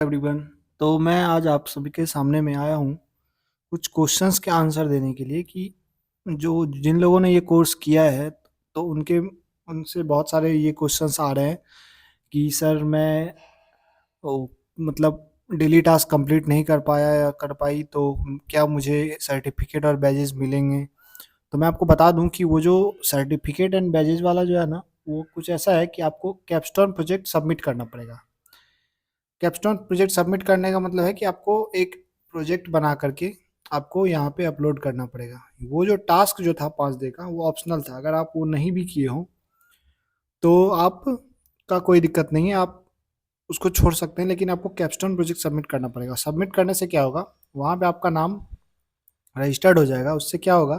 Everyone. तो मैं आज आप सभी के सामने में आया हूँ कुछ क्वेश्चंस के आंसर देने के लिए कि जो जिन लोगों ने ये कोर्स किया है तो उनके उनसे बहुत सारे ये क्वेश्चंस आ रहे हैं कि सर मैं ओ, मतलब डेली टास्क कंप्लीट नहीं कर पाया या कर पाई तो क्या मुझे सर्टिफिकेट और बैजेस मिलेंगे। तो मैं आपको बता दूं कि वो जो सर्टिफिकेट एंड बैजेस वाला जो है ना, वो कुछ ऐसा है कि आपको कैपस्टोन प्रोजेक्ट सबमिट करना पड़ेगा। कैपस्टोन प्रोजेक्ट सबमिट करने का मतलब है कि आपको एक प्रोजेक्ट बना करके आपको यहाँ पे अपलोड करना पड़ेगा। वो जो टास्क जो था 5 डे का वो ऑप्शनल था, अगर आप वो नहीं भी किए हो तो आप का कोई दिक्कत नहीं है, आप उसको छोड़ सकते हैं, लेकिन आपको कैपस्टोन प्रोजेक्ट सबमिट करना पड़ेगा। सबमिट करने से क्या होगा, वहाँ पे आपका नाम रजिस्टर्ड हो जाएगा। उससे क्या होगा,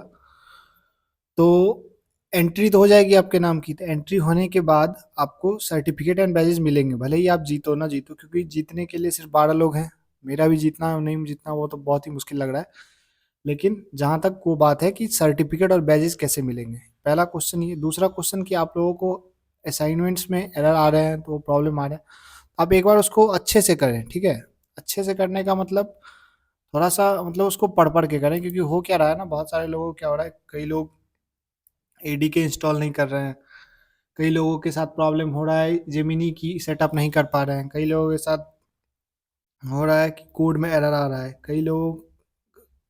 तो एंट्री तो हो जाएगी आपके नाम की। तो एंट्री होने के बाद आपको सर्टिफिकेट एंड बैजेस मिलेंगे, भले ही आप जीतो ना जीतो, क्योंकि जीतने के लिए सिर्फ 12 लोग हैं। मेरा भी जीतना नहीं जीतना वो तो बहुत ही मुश्किल लग रहा है। लेकिन जहाँ तक वो बात है कि सर्टिफिकेट और बैजेस कैसे मिलेंगे, पहला क्वेश्चन ये। दूसरा क्वेश्चन कि आप लोगों को असाइनमेंट्स में एरर आ रहे हैं, तो प्रॉब्लम आ रहा है, आप एक बार उसको अच्छे से करें, ठीक है। अच्छे से करने का मतलब थोड़ा सा मतलब उसको पढ़ पढ़ के करें, क्योंकि हो क्या रहा है ना, बहुत सारे लोगों को क्या हो रहा है, कई लोग एडीके इंस्टॉल नहीं कर रहे हैं, कई लोगों के साथ प्रॉब्लम हो रहा है जेमिनी की सेटअप नहीं कर पा रहे हैं, कई लोगों के साथ हो रहा है कि कोड में एरर आ रहा है, कई लोग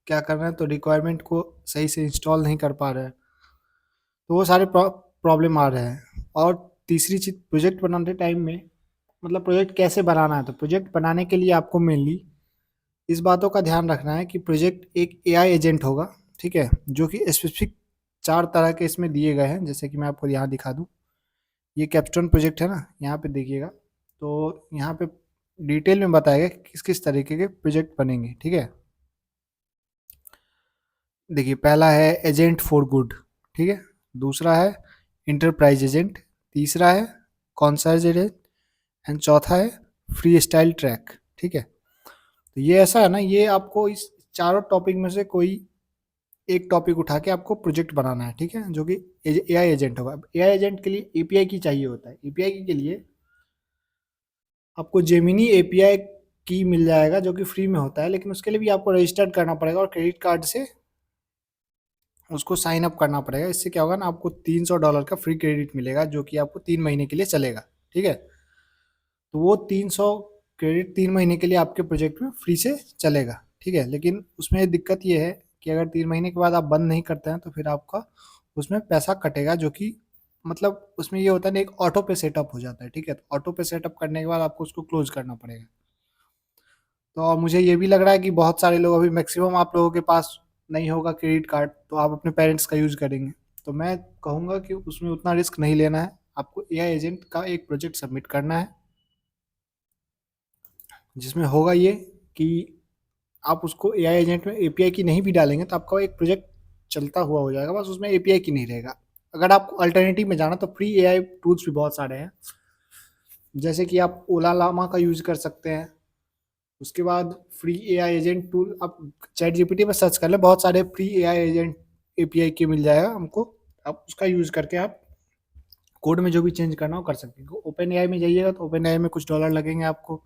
क्या कर रहे हैं तो रिक्वायरमेंट को सही से इंस्टॉल नहीं कर पा रहे हैं। तो वो सारे प्रॉब्लम आ रहे हैं। और तीसरी चीज़, प्रोजेक्ट बनाते टाइम में मतलब प्रोजेक्ट कैसे बनाना है, तो प्रोजेक्ट बनाने के लिए आपको मेनली इस बातों का ध्यान रखना है कि प्रोजेक्ट एक एआई एजेंट होगा, ठीक है, जो कि स्पेसिफिक 4 तरह के इसमें दिए गए हैं। जैसे कि मैं आपको यहाँ दिखा दूँ, ये कैप्स्टोन प्रोजेक्ट है ना, यहाँ पे देखिएगा, तो यहाँ पे डिटेल में बताएगा कि किस किस तरीके के प्रोजेक्ट बनेंगे, ठीक है। देखिए, पहला है एजेंट फॉर गुड, ठीक है। दूसरा है इंटरप्राइज एजेंट। तीसरा है कॉन्सर्ज एजेंट। एंड चौथा है फ्री स्टाइल ट्रैक, ठीक है। तो ये ऐसा है ना, ये आपको इस चारों टॉपिक में से कोई एक टॉपिक उठा के आपको प्रोजेक्ट बनाना है, ठीक है, जो कि एआई एजेंट होगा। एआई एजेंट के लिए एपीआई की चाहिए होता है। एपीआई के लिए आपको जेमिनी एपीआई की मिल जाएगा, जो कि फ्री में होता है, लेकिन उसके लिए भी आपको रजिस्टर्ड करना पड़ेगा और क्रेडिट कार्ड से उसको साइन अप करना पड़ेगा। इससे क्या होगा ना, आपको $300 का फ्री क्रेडिट मिलेगा, जो कि आपको 3 महीने के लिए चलेगा, ठीक है। तो वो 300 क्रेडिट 3 महीने के लिए आपके प्रोजेक्ट में फ्री से चलेगा, ठीक है। लेकिन उसमें दिक्कत ये है कि अगर 3 महीने के बाद आप बंद नहीं करते हैं तो फिर आपका उसमें पैसा कटेगा, जो कि मतलब उसमें ये होता है ना, एक ऑटो पे सेटअप हो जाता है, ठीक है। तो ऑटो पे सेटअप करने के बाद आपको उसको क्लोज करना पड़ेगा। तो मुझे ये भी लग रहा है कि बहुत सारे लोग, अभी मैक्सिमम आप लोगों के पास नहीं होगा क्रेडिट कार्ड, तो आप अपने पेरेंट्स का यूज़ करेंगे। तो मैं कहूँगा कि उसमें उतना रिस्क नहीं लेना है, आपको एआई एजेंट का एक प्रोजेक्ट सबमिट करना है, जिसमें होगा ये कि आप उसको एआई एजेंट में एपीआई की नहीं भी डालेंगे तो आपका एक प्रोजेक्ट चलता हुआ हो जाएगा, बस उसमें एपीआई की नहीं रहेगा। अगर आपको अल्टरनेटिव में जाना तो फ्री एआई टूल्स भी बहुत सारे हैं, जैसे कि आप ओला लामा का यूज़ कर सकते हैं। उसके बाद फ्री एआई एजेंट टूल आप चैट जीपीटी में सर्च कर लें, बहुत सारे फ्री एआई एजेंट एपीआई के मिल जाएगा हमको। आप उसका यूज़ करके आप कोड में जो भी चेंज करना हो कर सकते हैं। ओपन एआई में जाइएगा तो ओपन एआई में कुछ डॉलर लगेंगे आपको,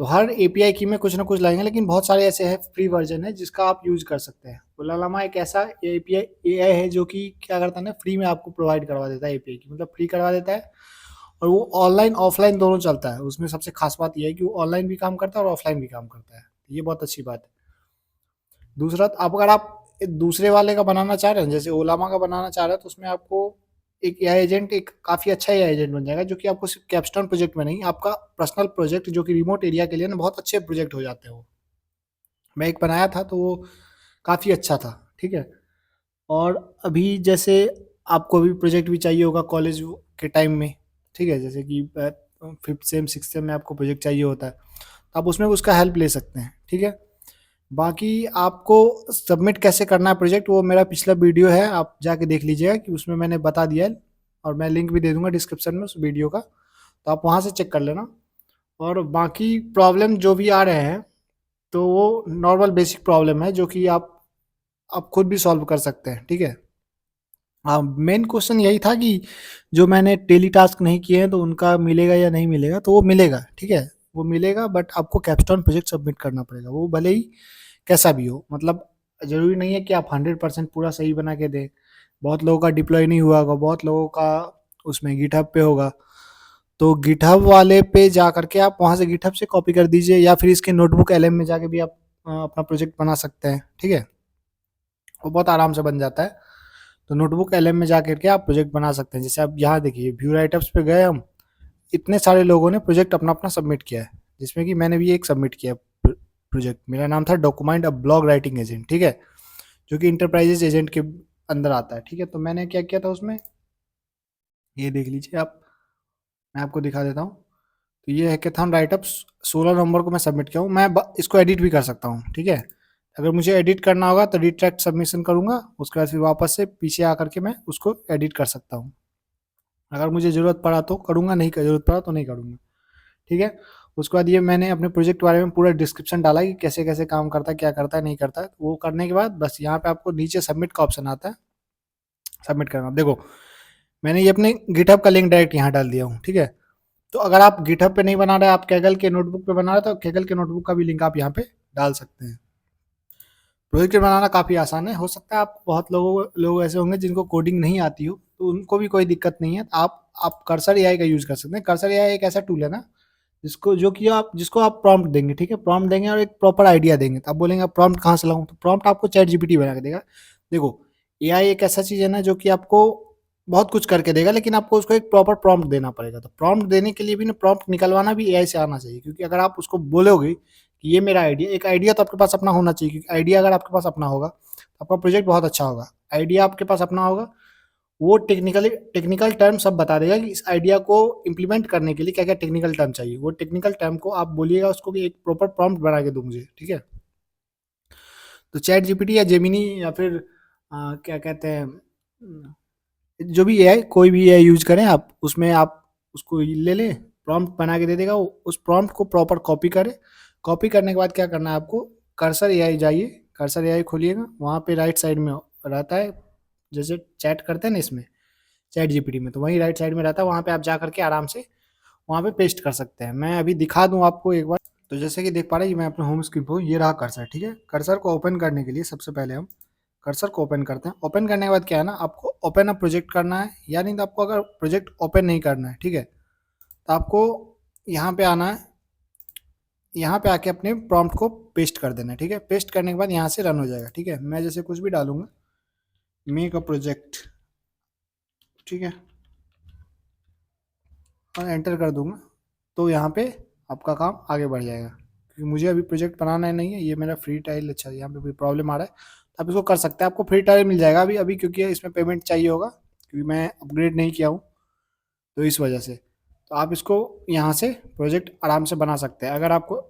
तो हर एपीआई की में कुछ ना कुछ लगेंगे, लेकिन बहुत सारे ऐसे हैं फ्री वर्जन है जिसका आप यूज़ कर सकते हैं। ओलालामा एक ऐसा एपीआई एआई है जो कि क्या करता है ना, फ्री में आपको प्रोवाइड करवा देता है एपीआई की, मतलब फ्री करवा देता है। और वो ऑनलाइन ऑफलाइन दोनों चलता है। उसमें सबसे खास बात यह है कि वो ऑनलाइन भी काम करता है और ऑफलाइन भी काम करता है, ये बहुत अच्छी बात है। दूसरा, अब अगर आप दूसरे वाले का बनाना चाह रहे हैं, जैसे ओलामा का बनाना चाह रहे हैं, तो उसमें आपको एक एआई एजेंट, एक काफ़ी अच्छा एआई एजेंट बन जाएगा, जो कि आपको सिर्फ कैप्स्टोन प्रोजेक्ट में नहीं, आपका पर्सनल प्रोजेक्ट जो कि रिमोट एरिया के लिए ना बहुत अच्छे प्रोजेक्ट हो जाते हैं वो। मैं एक बनाया था तो वो काफ़ी अच्छा था, ठीक है। और अभी जैसे आपको अभी प्रोजेक्ट भी चाहिए होगा कॉलेज के टाइम में, ठीक है, जैसे कि 5th सेम 6th सेम में आपको प्रोजेक्ट चाहिए होता है, तो आप उसमें उसका हेल्प ले सकते हैं, ठीक है। बाकी आपको सबमिट कैसे करना है प्रोजेक्ट, वो मेरा पिछला वीडियो है, आप जाके देख लीजिएगा कि उसमें मैंने बता दिया है, और मैं लिंक भी दे दूंगा डिस्क्रिप्शन में उस वीडियो का, तो आप वहाँ से चेक कर लेना। और बाकी प्रॉब्लम जो भी आ रहे हैं तो वो नॉर्मल बेसिक प्रॉब्लम है, जो कि आप खुद भी सॉल्व कर सकते हैं, ठीक है। हाँ, मेन क्वेश्चन यही था कि जो मैंने डेली टास्क नहीं किए हैं तो उनका मिलेगा या नहीं मिलेगा, तो वो मिलेगा, ठीक है। वो मिलेगा, बट आपको कैपस्टोन प्रोजेक्ट सबमिट करना पड़ेगा, वो भले ही कैसा भी हो। मतलब ज़रूरी नहीं है कि आप 100% पूरा सही बना के दें। बहुत लोगों का डिप्लॉय नहीं हुआ होगा, बहुत लोगों का उसमें गिटहब पे होगा। तो गिटहब वाले पे जा करके आप वहाँ से गिटहब से कॉपी कर दीजिए, या फिर इसके नोटबुक एलएम में जाके भी आप अपना प्रोजेक्ट बना सकते हैं, ठीक है? वो बहुत आराम से बन जाता है। तो नोटबुक एलएम में जा करके आप प्रोजेक्ट बना सकते हैं। जैसे आप यहाँ देखिए, व्यू राइटअप्स पे गए हम, इतने सारे लोगों ने प्रोजेक्ट अपना-अपना सबमिट किया है, जिसमें कि मैंने भी एक सबमिट किया प्रोजेक्ट। मेरा नाम था document a blog writing agent, ठीक है? जो कि इंटरप्राइजेज एजेंट के अंदर आता है, ठीक है? तो मैंने क्या किया था उसमें, ये देख लीजिए आप, मैं आपको दिखा देता हूँ। तो ये हैकाथॉन राइटअप्स 16 नवंबर को मैं सबमिट किया हूँ। मैं इसको एडिट भी कर सकता हूँ, ठीक है? अगर मुझे एडिट करना होगा तो रिट्रैक्ट सबमिशन करूँगा, उसके बाद फिर वापस से पीछे आकर के मैं उसको एडिट कर सकता हूँ। अगर मुझे ज़रूरत पड़ा तो करूँगा, नहीं ज़रूरत पड़ा तो नहीं करूँगा, ठीक है? उसके बाद ये मैंने अपने प्रोजेक्ट के बारे में पूरा डिस्क्रिप्शन डाला कि कैसे-कैसे काम करता है, क्या करता है, नहीं करता है। वो करने के बाद बस यहाँ पे आपको नीचे सबमिट का ऑप्शन आता है, सबमिट करना। देखो, मैंने ये अपने गिटहब का लिंक डायरेक्ट यहाँ डाल दिया हूँ, ठीक है? तो अगर आप गिटहब पे नहीं बना रहे, आप कैगल के नोटबुक पे बना रहे, तो कैगल के नोटबुक का भी लिंक आप यहाँ पे डाल सकते हैं। प्रोजेक्ट बनाना काफ़ी आसान है। हो सकता है आप बहुत लोग ऐसे होंगे जिनको कोडिंग नहीं आती हो, तो उनको भी कोई दिक्कत नहीं है। आप कर्सर एआई का यूज़ कर सकते हैं। कर्सर एआई एक ऐसा टूल है ना, जिसको आप प्रॉम्प्ट देंगे, ठीक है? प्रॉम्प्ट देंगे और एक प्रॉपर आइडिया देंगे। तो आप बोलेंगे अब प्रॉम्प्ट कहाँ से लाऊँ? तो प्रॉम्प्ट आपको चैट जीपीटी बना के देगा। देखो, एआई एक ऐसा चीज़ है ना जो कि आपको बहुत कुछ करके देगा, लेकिन आपको उसको एक प्रॉपर प्रॉम्प्ट देना पड़ेगा। तो प्रॉम्प्ट देने के लिए भी ना, प्रॉम्प्ट निकलवाना भी एआई से आना चाहिए, क्योंकि अगर आप उसको बोलोगे कि ये मेरा आइडिया, एक आइडिया तो आपके पास अपना होना चाहिए, क्योंकि आइडिया अगर आपके पास अपना होगा तो आपका प्रोजेक्ट बहुत अच्छा होगा। आइडिया आपके पास अपना होगा, वो टेक्निकल टर्म सब बता देगा कि इस आइडिया को इम्प्लीमेंट करने के लिए क्या क्या टेक्निकल टर्म चाहिए। वो टेक्निकल टर्म को आप बोलिएगा उसको कि एक प्रॉपर प्रॉम्प्ट बना के दो मुझे, ठीक है? तो चैट जीपीटी या जेमिनी या फिर क्या कहते हैं, जो भी एआई, कोई भी एआई यूज करें आप, उसमें आप उसको ले लें, प्रॉम्प्ट बना के दे देगा। उस प्रॉम्प्ट को प्रॉपर कॉपी करें। कॉपी करने के बाद क्या करना है आपको, कर्सर एआई जाइए, कर्सर एआई खोलिएगा, वहाँ पे राइट साइड में रहता है, जैसे चैट करते हैं ना इसमें, चैट जीपीटी में, तो वहीं राइट साइड में रहता है, वहाँ पे आप जा करके आराम से वहाँ पे पेस्ट कर सकते हैं। मैं अभी दिखा दूँ आपको एक बार। तो जैसे कि देख पा रहे हैं, ये मैं अपने होम स्क्रीन पर हूँ, ये रहा कर्सर, ठीक है? कर्सर को ओपन करने के लिए सबसे पहले हम कर्सर को ओपन करते हैं। ओपन करने के बाद क्या है ना, आपको ओपन अ प्रोजेक्ट करना है, या नहीं तो आपको अगर प्रोजेक्ट ओपन नहीं करना है, ठीक है, तो आपको यहाँ पे आना है, यहाँ पे आके अपने प्रॉम्प्ट को पेस्ट कर देना है, ठीक है? पेस्ट करने के बाद यहाँ से रन हो जाएगा, ठीक है? मैं जैसे कुछ भी डालूंगा, मेक अ प्रोजेक्ट, ठीक है, और एंटर कर दूंगा, तो यहाँ पे आपका काम आगे बढ़ जाएगा। क्योंकि मुझे अभी प्रोजेक्ट बनाना नहीं है, ये मेरा फ्री ट्रायल, अच्छा यहाँ पे कोई प्रॉब्लम आ रहा है, तो आप इसको कर सकते हैं। आपको फ्री ट्रायल मिल जाएगा अभी अभी, क्योंकि इसमें पेमेंट चाहिए होगा, क्योंकि मैं अपग्रेड नहीं किया हूँ, तो इस वजह से। तो आप इसको यहाँ से प्रोजेक्ट आराम से बना सकते हैं, अगर आपको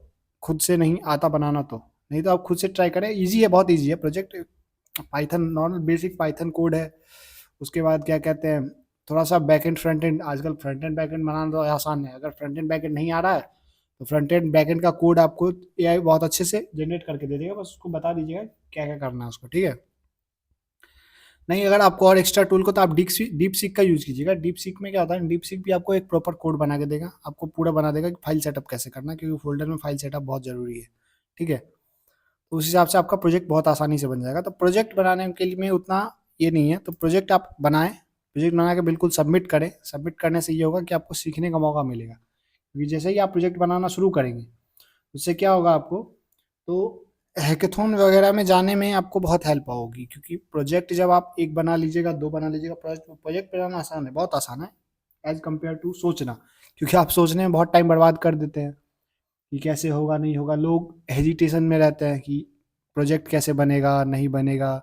खुद से नहीं आता बनाना तो। नहीं तो आप खुद से ट्राई करें, ईजी है, बहुत ईजी है project. Python normal basic Python code है। उसके बाद क्या कहते हैं, थोड़ा सा बैक एंड फ्रंट एंड, आजकल फ्रंट एंड बैक एंड बनाना तो आसान है। अगर फ्रंट एंड बैक एंड नहीं आ रहा है, तो फ्रंट एंड बैक एंड का कोड आपको एआई बहुत अच्छे से जनरेट करके दे देगा, बस उसको बता दीजिएगा क्या क्या करना है उसको, ठीक है? नहीं, अगर आपको और एक्स्ट्रा टूल को, तो आप डीप सीक का यूज़ कीजिएगा। डीप सीक में क्या होता है, डीप सीक भी आपको एक प्रॉपर कोड बना के देगा, आपको पूरा बना देगा कि फाइल सेटअप कैसे करना है, क्योंकि फोल्डर में फाइल सेटअप बहुत ज़रूरी है, ठीक है? तो उस हिसाब से आपका प्रोजेक्ट बहुत आसानी से बन जाएगा। तो प्रोजेक्ट बनाने के लिए में उतना ये नहीं है, तो प्रोजेक्ट आप बनाएं, प्रोजेक्ट बना के बिल्कुल सबमिट करें। सबमिट करने से ये होगा कि आपको सीखने का मौका मिलेगा, क्योंकि जैसे ही आप प्रोजेक्ट बनाना शुरू करेंगे, उससे क्या होगा आपको, तो हैकेथॉन वगैरह में जाने में आपको बहुत हेल्प होगी। क्योंकि प्रोजेक्ट जब आप एक बना लीजिएगा, दो बना लीजिएगा, प्रोजेक्ट प्रोजेक्ट बनाना आसान है, बहुत आसान है एज कम्पेयर टू सोचना। क्योंकि आप सोचने में बहुत टाइम बर्बाद कर देते हैं कि कैसे होगा, नहीं होगा। लोग हेजिटेशन में रहते हैं कि प्रोजेक्ट कैसे बनेगा, नहीं बनेगा,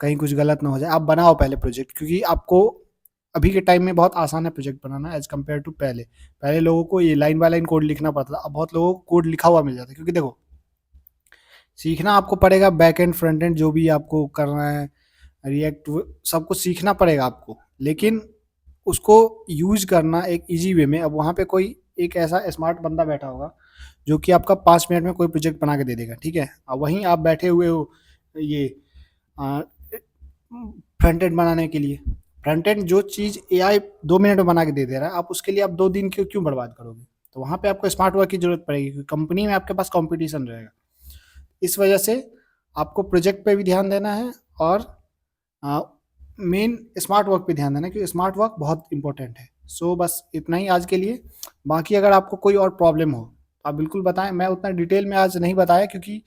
कहीं कुछ गलत ना हो जाए। आप बनाओ पहले प्रोजेक्ट, क्योंकि आपको अभी के टाइम में बहुत आसान है प्रोजेक्ट बनाना एज कम्पेयर टू पहले। पहले लोगों को ये लाइन बाय लाइन कोड लिखना पड़ता था, अब बहुत लोगों को कोड लिखा हुआ मिल जाता है। क्योंकि देखो, सीखना आपको पड़ेगा, बैक एंड फ्रंट एंड जो भी आपको करना है, रिएक्ट, सब कुछ सीखना पड़ेगा आपको, लेकिन उसको यूज करना एक इजी वे में। अब वहाँ पे कोई एक ऐसा स्मार्ट बंदा बैठा होगा जो कि आपका 5 मिनट में कोई प्रोजेक्ट बना के दे देगा, ठीक है? और वहीं आप बैठे हुए हो ये फ्रंट एंड बनाने के लिए। फ्रंट एंड जो चीज़ एआई 2 मिनट में बना के दे दे रहा है, आप उसके लिए आप 2 दिन क्यों क्यों बर्बाद करोगे? तो वहाँ पे आपको स्मार्ट वर्क की ज़रूरत पड़ेगी, क्योंकि कंपनी में आपके पास कॉम्पिटिशन रहेगा। इस वजह से आपको प्रोजेक्ट पे भी ध्यान देना है और मेन स्मार्ट वर्क पे ध्यान देना है, क्योंकि स्मार्ट वर्क बहुत इंपॉर्टेंट है। सो बस इतना ही आज के लिए। बाकी अगर आपको कोई और प्रॉब्लम हो तो आप बिल्कुल बताएं। मैं उतना डिटेल में आज नहीं बताया, क्योंकि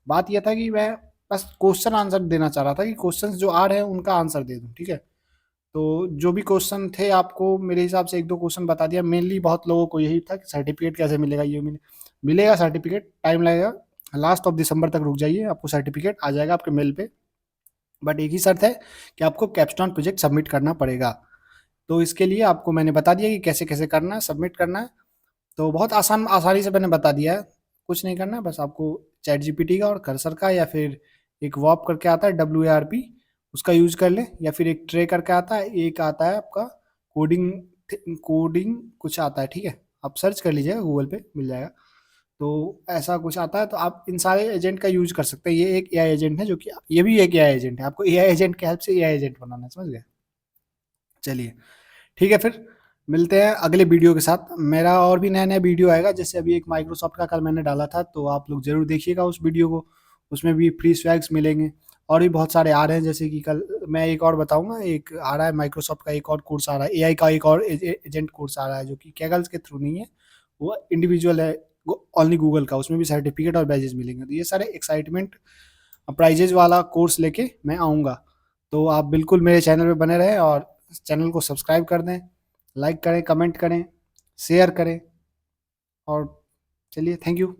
बात यह था कि मैं बस क्वेश्चन आंसर देना चाह रहा था कि क्वेश्चंस जो आ रहे हैं उनका आंसर दे दूं, ठीक है। तो जो भी क्वेश्चन थे आपको मेरे हिसाब से एक दो क्वेश्चन बता दिया। मेनली बहुत लोगों को यही था कि सर्टिफिकेट कैसे मिलेगा, ये मिलेगा सर्टिफिकेट, टाइम लगेगा, लास्ट ऑफ दिसंबर तक रुक जाइए, आपको सर्टिफिकेट आ जाएगा आपके मेल पे। बट एक ही शर्त है कि आपको कैप्स्टोन प्रोजेक्ट सबमिट करना पड़ेगा। तो इसके लिए आपको मैंने बता दिया कि कैसे कैसे करना है, सबमिट करना है। तो बहुत आसानी से मैंने बता दिया है। कुछ नहीं करना है, बस आपको चैट जीपीटी का और कर्सर का, या फिर एक वॉप करके आता है WARP, उसका यूज कर ले, या फिर एक ट्रे करके आता है, एक आता है आपका कोडिंग कोडिंग कुछ आता है, ठीक है। आप सर्च कर लीजिएगा, गूगल पे मिल जाएगा। तो ऐसा कुछ आता है, तो आप इन सारे एजेंट का यूज कर सकते हैं। ये एक एआई एजेंट है, जो कि ये भी एक एआई एजेंट है। आपको एआई एजेंट की हेल्प से एआई एजेंट बनाना है, समझ गए। चलिए ठीक है, फिर मिलते हैं अगले वीडियो के साथ। मेरा और भी नया नया वीडियो आएगा, जैसे अभी एक माइक्रोसॉफ्ट का कल मैंने डाला था, तो आप लोग जरूर देखिएगा उस वीडियो को। उसमें भी फ्री स्वैग्स मिलेंगे, और भी बहुत सारे आ रहे हैं। जैसे कि कल मैं एक और बताऊंगा, एक आ रहा है माइक्रोसॉफ्ट का एक और कोर्स आ रहा है, एआई का एक और एजेंट कोर्स आ रहा है, जो कि कैगल्स के थ्रू नहीं है, वो इंडिविजुअल है, ओनली गूगल का। उसमें भी सर्टिफिकेट और बैजेस मिलेंगे। तो ये सारे एक्साइटमेंट प्राइजेज वाला कोर्स लेके मैं आऊँगा। तो आप बिल्कुल मेरे चैनल पे बने रहें, और चैनल को सब्सक्राइब कर दें, लाइक करें, कमेंट करें, शेयर करें। और चलिए, थैंक यू।